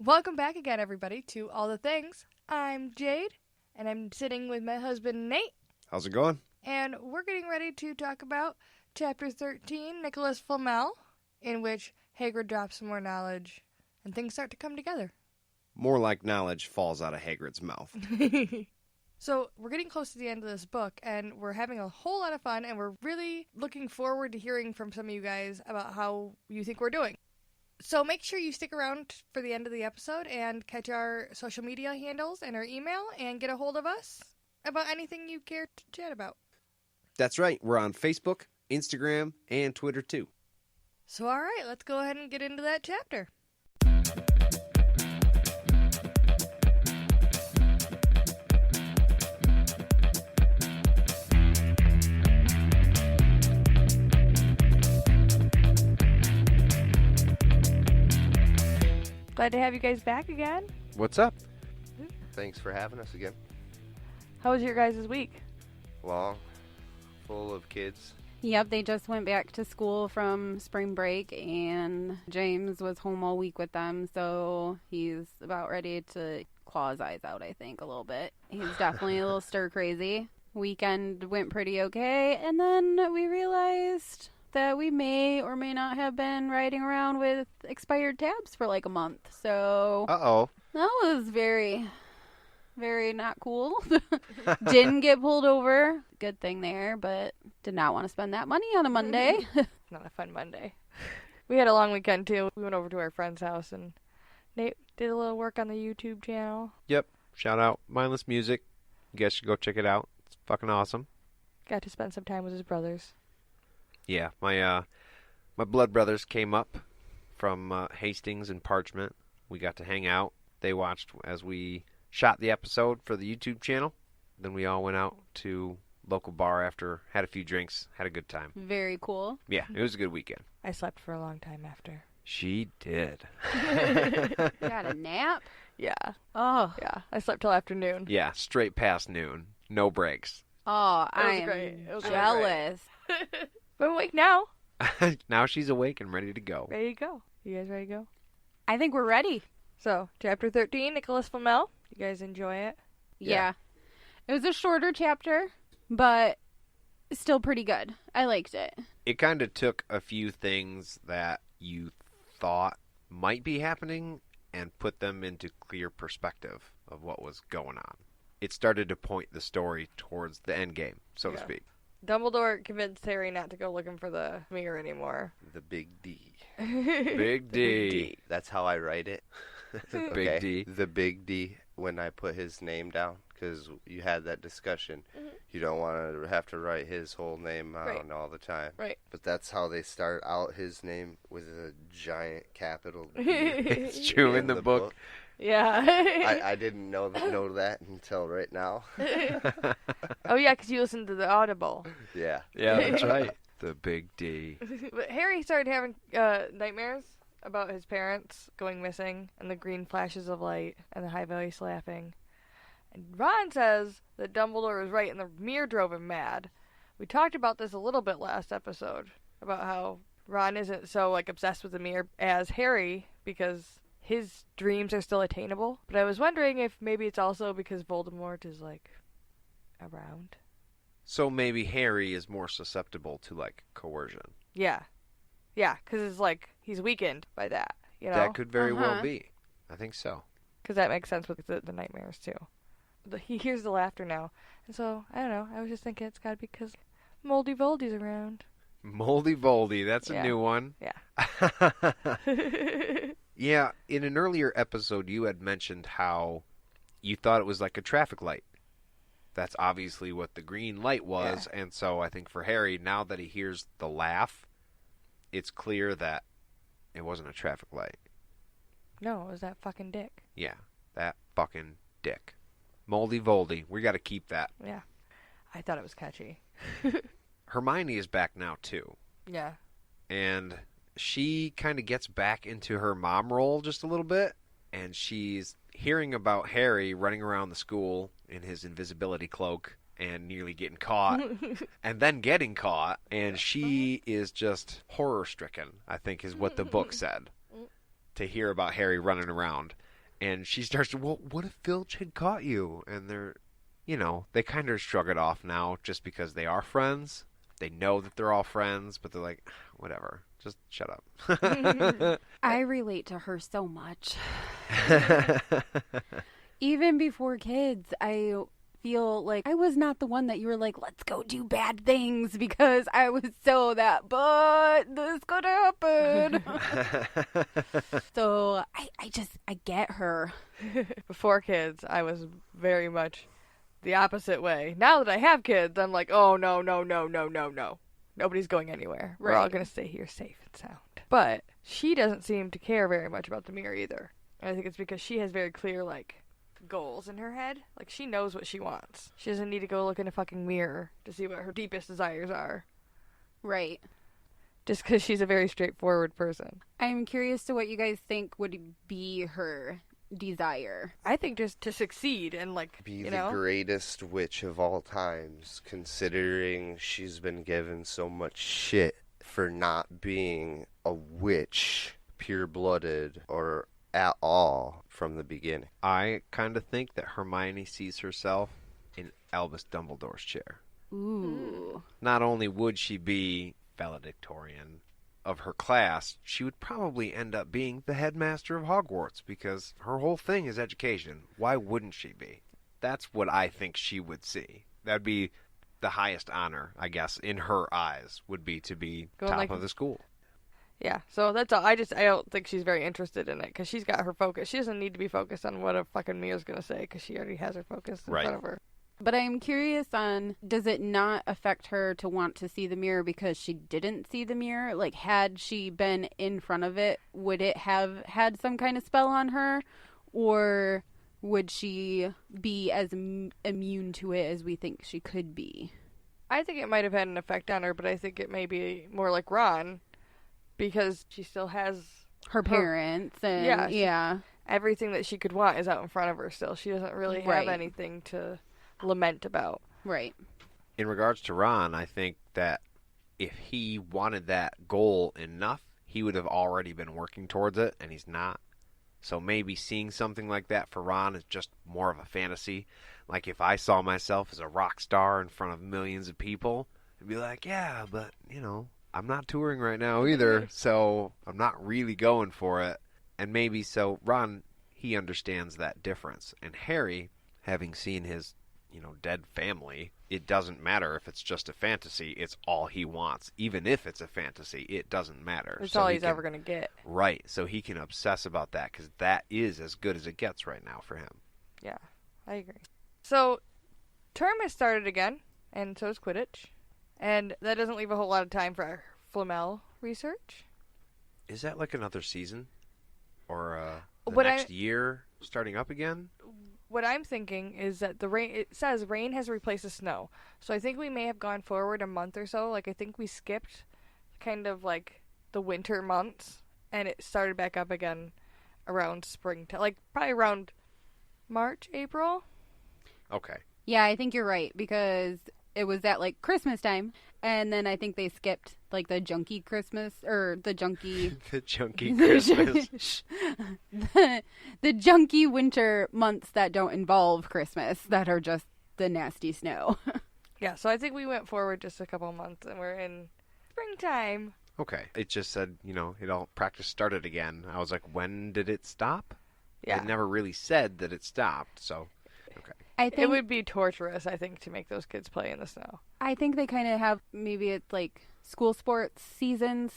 Welcome back again, everybody, to All the Things. I'm Jade, and I'm sitting with my husband, Nate. How's it going? And we're getting ready to talk about Chapter 13, Nicholas Flamel, in which Hagrid drops some more knowledge, and things start to come together. More like knowledge falls out of Hagrid's mouth. So we're getting close to the end of this book, and we're having a whole lot of fun, and we're really looking forward to hearing from some of you guys about how you think we're doing. So make sure you stick around for the end of the episode and catch our social media handles and our email and get a hold of us about anything you care to chat about. That's right. We're on Facebook, Instagram, and Twitter, too. So all right, let's go ahead and get into that chapter. Glad to have you guys back again. What's up? Thanks for having us again. How was your guys' week? Long, full of kids. Yep, they just went back to school from spring break, and James was home all week with them, so he's about ready to claw his eyes out, I think, a little bit. He's definitely a little stir-crazy. Weekend went pretty okay, and then we realized that we may or may not have been riding around with expired tabs for like a month, so Uh-oh. that was very, very not cool. Didn't get pulled over. Good thing there, but did not want to spend that money on a Monday. Not a fun Monday. We had a long weekend, too. We went over to our friend's house, and Nate did a little work on the YouTube channel. Yep. Shout out Mindless Music. You guys should go check it out. It's fucking awesome. Got to spend some time with his brothers. Yeah, my blood brothers came up from Hastings and Parchment. We got to hang out. They watched as we shot the episode for the YouTube channel. Then we all went out to local bar after, had a few drinks, had a good time. Very cool. Yeah, it was a good weekend. I slept for a long time after. She did. Got a nap? Yeah. Oh. Yeah. I slept till afternoon. Yeah, straight past noon. No breaks. Oh, It was I great. am It was jealous. But I'm awake now. Now she's awake and ready to go. Ready to go. You guys ready to go? I think we're ready. So, Chapter 13, Nicholas Flamel. You guys enjoy it? Yeah. It was a shorter chapter, but still pretty good. I liked it. It kind of took a few things that you thought might be happening and put them into clear perspective of what was going on. It started to point the story towards the end game, so to speak. Dumbledore convinced Harry not to go looking for the mirror anymore. The Big D. Big D. That's how I write it. Big D. The Big D when I put his name down, because you had that discussion. Mm-hmm. You don't want to have to write his whole name out all the time. Right. But that's how they start out his name, with a giant capital D. It's true in the book. Yeah. I didn't know that until right now. Oh, yeah, because you listened to the Audible. Yeah. Yeah, that's right. The Big D. But Harry started having nightmares about his parents going missing and the green flashes of light and the high voice laughing. And Ron says that Dumbledore was right and the mirror drove him mad. We talked about this a little bit last episode, about how Ron isn't so obsessed with the mirror as Harry because his dreams are still attainable. But I was wondering if maybe it's also because Voldemort is around. So maybe Harry is more susceptible to coercion. Yeah. Yeah, because it's he's weakened by that, you know? That could very well be. I think so. Because that makes sense with the nightmares, too. He hears the laughter now. And so, I don't know. I was just thinking it's got to be because Moldy Voldy's around. Moldy Voldy. That's a new one. Yeah. Yeah, in an earlier episode, you had mentioned how you thought it was like a traffic light. That's obviously what the green light was. Yeah. And so I think for Harry, now that he hears the laugh, it's clear that it wasn't a traffic light. No, it was that fucking dick. Yeah, that fucking dick. Moldy Voldy. We got to keep that. Yeah. I thought it was catchy. Hermione is back now, too. Yeah. And she kind of gets back into her mom role just a little bit. And she's hearing about Harry running around the school in his invisibility cloak and nearly getting caught and then getting caught. And she is just horror-stricken, I think is what the book said, to hear about Harry running around. And she starts to, well, what if Filch had caught you? And they're, they kind of shrug it off now just because they are friends. They know that they're all friends, but they're like, whatever, just shut up. I relate to her so much. Even before kids, I feel like I was not the one that you were like, let's go do bad things, because I was so that, but this could happen. So I get her. Before kids, I was very much the opposite way. Now that I have kids, I'm like, oh, no. Nobody's going anywhere. We're all Right. going to stay here safe and sound. But she doesn't seem to care very much about the mirror either. And I think it's because she has very clear, goals in her head. Like, she knows what she wants. She doesn't need to go look in a fucking mirror to see what her deepest desires are. Right. Just because she's a very straightforward person. I'm curious to what you guys think would be her desire. I think just to succeed and, Be the greatest witch of all times, considering she's been given so much shit for not being a witch, pure-blooded, or at all from the beginning. I kind of think that Hermione sees herself in Albus Dumbledore's chair. Ooh. Not only would she be valedictorian of her class, she would probably end up being the headmaster of Hogwarts, because her whole thing is education. Why wouldn't she be? That's what I think she would see. That'd be the highest honor, I guess, in her eyes, would be to be top of the school. Yeah, so that's all. I don't think she's very interested in it, because she's got her focus. She doesn't need to be focused on what a fucking Mia's going to say, because she already has her focus in front of her. But I'm curious on, does it not affect her to want to see the mirror because she didn't see the mirror? Like, had she been in front of it, would it have had some kind of spell on her? Or would she be as immune to it as we think she could be? I think it might have had an effect on her, but I think it may be more like Ron, because she still has Her parents and, everything that she could want is out in front of her still. She doesn't really have anything to lament about. Right. In regards to Ron, I think that if he wanted that goal enough, he would have already been working towards it, and he's not. So maybe seeing something like that for Ron is just more of a fantasy. Like if I saw myself as a rock star in front of millions of people, I'd be like, yeah, but, I'm not touring right now either, so I'm not really going for it. And maybe so Ron, he understands that difference. And Harry, having seen his dead family, it doesn't matter if it's just a fantasy, it's all he wants. Even if it's a fantasy, it doesn't matter. It's all he's ever going to get. Right, so he can obsess about that, because that is as good as it gets right now for him. Yeah, I agree. So, term has started again, and so is Quidditch. And that doesn't leave a whole lot of time for our Flamel research. Is that like another season? Or the What next year starting up again? What I'm thinking is that it says rain has replaced the snow. So I think we may have gone forward a month or so. Like, I think we skipped kind of like the winter months, and it started back up again around springtime. Like, probably around March, April. Okay. Yeah, I think you're right, because it was at Christmas time, and then I think they skipped the junky Christmas, or the junky the junky Christmas. the junky winter months that don't involve Christmas, that are just the nasty snow. Yeah, so I think we went forward just a couple months, and we're in springtime. Okay. It just said, practice started again. I was like, when did it stop? Yeah. It never really said that it stopped, so okay. I think It would be torturous, I think, to make those kids play in the snow. I think they kind of have, maybe it's school sports seasons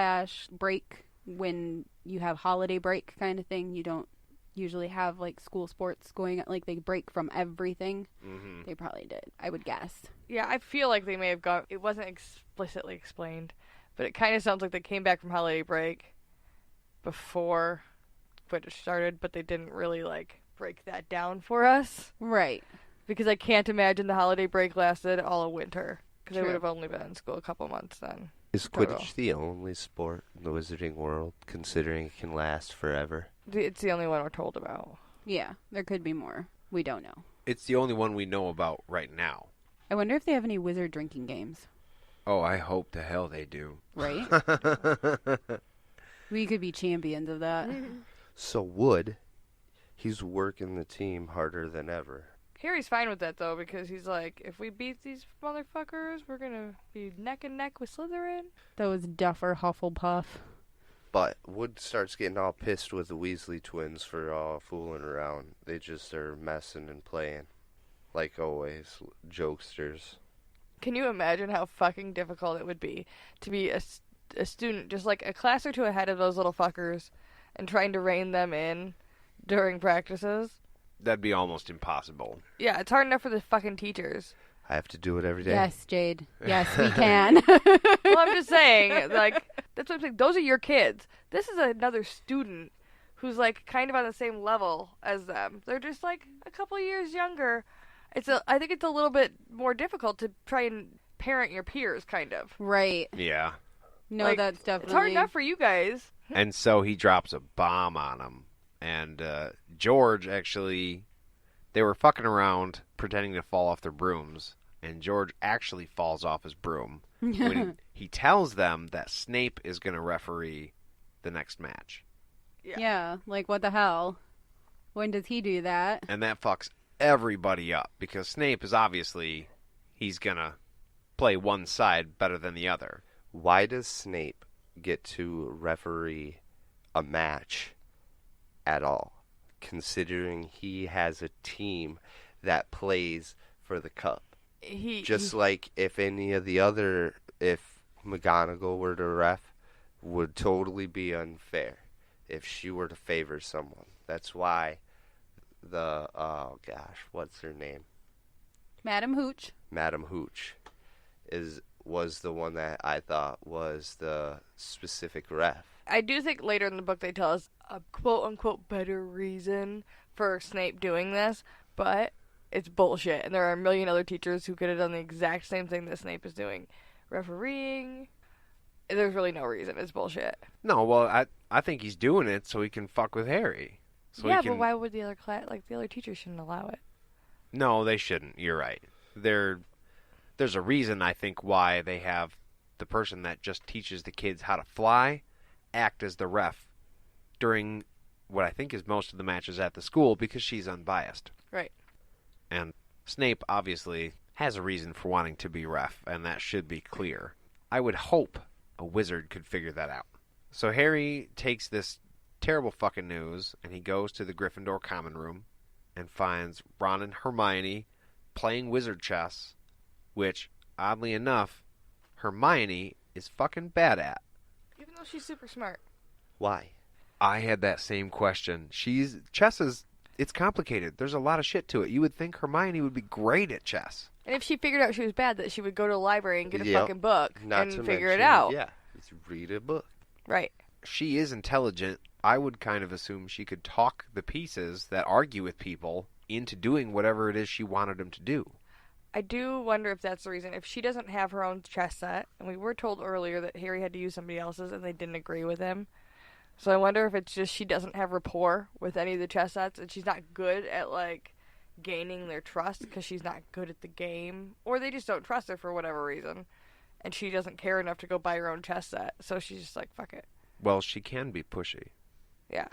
/ break, when you have holiday break kind of thing. You don't usually have school sports going on, they break from everything. Mm-hmm. They probably did, I would guess. Yeah, I feel like they may have gone. It wasn't explicitly explained, but it kind of sounds like they came back from holiday break before Quidditch started, but they didn't really break that down for us. Right. Because I can't imagine the holiday break lasted all of winter. Because they True. would have only been in school a couple months then. Is Total. Quidditch the only sport in the wizarding world, considering it can last forever? It's the only one we're told about. Yeah, there could be more. We don't know. It's the only one we know about right now. I wonder if they have any wizard drinking games. Oh, I hope the hell they do. Right? We could be champions of that. So would He's working the team harder than ever. Harry's fine with that, though, because he's like, if we beat these motherfuckers, we're gonna be neck and neck with Slytherin. That was Duffer Hufflepuff. But Wood starts getting all pissed with the Weasley twins for all fooling around. They just are messing and playing. Like always, jokesters. Can you imagine how fucking difficult it would be to be a student just like a class or two ahead of those little fuckers and trying to rein them in during practices? That'd be almost impossible. Yeah, it's hard enough for the fucking teachers. I have to do it every day. Yes, Jade. Yes, we can. Well, I'm just saying, like, that's what I'm saying. Those are your kids. This is another student who's, like, kind of on the same level as them. They're just, like, a couple years younger. I think it's a little bit more difficult to try and parent your peers, kind of. Right. Yeah. No, Like, that's definitely... It's hard enough for you guys. And so he drops a bomb on him. And George actually... They were fucking around, pretending to fall off their brooms. And George actually falls off his broom when he tells them that Snape is going to referee the next match. Yeah, like, what the hell? When does he do that? And that fucks everybody up, because Snape is obviously... He's going to play one side better than the other. Why does Snape get to referee a match at all, considering he has a team that plays for the cup? Like if any of the other, if McGonagall were to ref, would totally be unfair if she were to favor someone. That's why what's her name? Madam Hooch. Madam Hooch was the one that I thought was the specific ref. I do think later in the book they tell us a quote-unquote better reason for Snape doing this, but it's bullshit. And there are a million other teachers who could have done the exact same thing that Snape is doing. Refereeing. There's really no reason. It's bullshit. No, well, I think he's doing it so he can fuck with Harry. So yeah, he can... but why would the other teachers shouldn't allow it? No, they shouldn't. You're right. There's a reason, I think, why they have the person that just teaches the kids how to fly act as the ref during what I think is most of the matches at the school, because she's unbiased. Right. And Snape obviously has a reason for wanting to be ref, and that should be clear. I would hope a wizard could figure that out. So Harry takes this terrible fucking news, and he goes to the Gryffindor common room and finds Ron and Hermione playing wizard chess, which, oddly enough, Hermione is fucking bad at. Even though she's super smart. Why? I had that same question. Chess is, it's complicated. There's a lot of shit to it. You would think Hermione would be great at chess. And if she figured out she was bad, that she would go to the library and get a fucking book Not and to figure it mention, out. Yeah, just read a book. Right. She is intelligent. I would kind of assume she could talk the pieces that argue with people into doing whatever it is she wanted them to do. I do wonder if that's the reason. If she doesn't have her own chess set, and we were told earlier that Harry had to use somebody else's and they didn't agree with him. So I wonder if it's just she doesn't have rapport with any of the chess sets and she's not good at, like, gaining their trust because she's not good at the game. Or they just don't trust her for whatever reason. And she doesn't care enough to go buy her own chess set. So she's just like, fuck it. Well, she can be pushy. Yeah.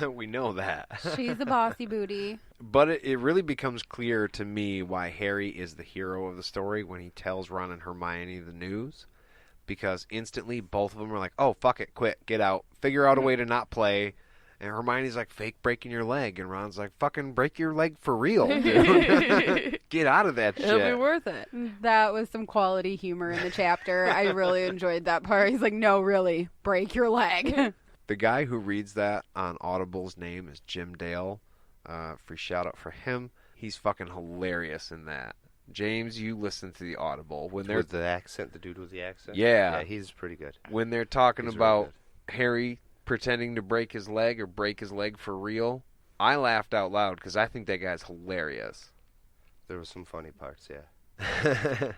We know that. She's a bossy booty. But it really becomes clear to me why Harry is the hero of the story when he tells Ron and Hermione the news. Because instantly both of them are like, oh, fuck it, quit, get out, figure out a way to not play. And Hermione's like, fake breaking your leg. And Ron's like, fucking break your leg for real, dude. Get out of that shit. It'll be worth it. That was some quality humor in the chapter. I really enjoyed that part. He's like, no, really, break your leg. The guy who reads that on Audible's name is Jim Dale. Free shout out for him. He's fucking hilarious in that. James, you listen to the Audible. When they're With the accent, the dude with the accent? Yeah. Yeah, he's pretty good. When they're talking He's about really Harry pretending to break his leg or break his leg for real, I laughed out loud because I think that guy's hilarious. There were some funny parts, yeah.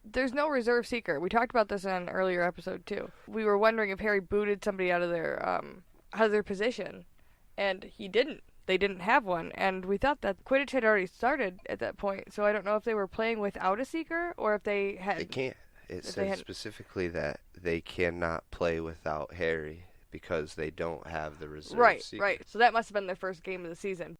There's no reserve seeker. We talked about this in an earlier episode too. We were wondering if Harry booted somebody out of their position, and he didn't. They didn't have one, and we thought that Quidditch had already started at that point. So I don't know if they were playing without a seeker or if they had. They can't. It If they says had- specifically that they cannot play without Harry because they don't have the reserve Right, secret. right. So that must have been their first game of the season.